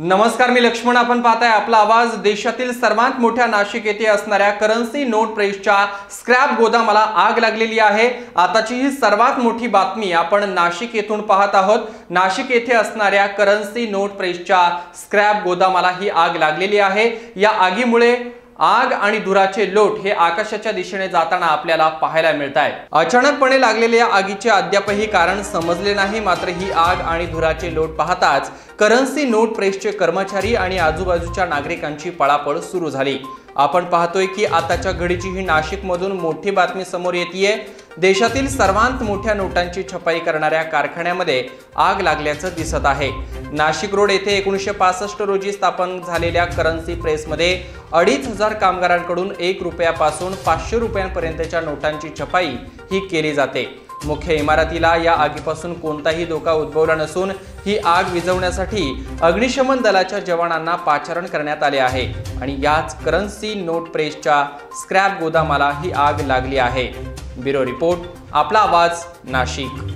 नमस्कार, मी लक्ष्मण. आपण पाहताय आपला आवाज. देशातील सर्वात मोठ्या नाशिक येथे असणाऱ्या करन्सी नोट प्रेसच्या स्क्रॅप गोदामाला आग लागलेली आहे. आताची ही सर्वात मोठी बातमी आपण नाशिक येथून पाहत आहोत. नाशिक येथे असणाऱ्या करन्सी नोट प्रेसच्या स्क्रॅप गोदामाला ही आग लागलेली आहे. या आगीमुळे आग आणि धुराचे लोट हे आकाशाच्या दिशेने जाताना आपल्याला पाहायला मिळत आहे. अचानकपणे लागलेल्या आगीचे अद्यापही कारण समजले नाही. मात्र ही आग आणि धुराचे लोट पाहताच करन्सी नोट प्रेसचे कर्मचारी आणि आजूबाजूच्या नागरिकांची पळापळ सुरू झाली. आपण पाहतोय की आताच्या घडीची ही नाशिकमधून मोठी बातमी समोर येतेय. देशातील सर्वात मोठ्या नोटांची छपाई करणाऱ्या कारखान्यामध्ये आग लागल्याचं दिसत आहे. नाशिक रोड येथे 1965 रोजी स्थापन झालेल्या करन्सी प्रेसमध्ये 2500 कामगारांकडून 1 रुपयापासून 500 रुपयांपर्यंतच्या नोटांची छपाई ही केली जाते. मुख्य इमारतीला या आगीपासून कोणताही धोका उद्भवला नसून ही आग विझवण्यासाठी अग्निशमन दलाच्या जवानांना पाचारण करण्यात आले आहे आणि याच करन्सी नोट प्रेसच्या स्क्रॅप गोदामाला ही आग लागली आहे. ब्युरो रिपोर्ट, आपला आवाज, नाशिक.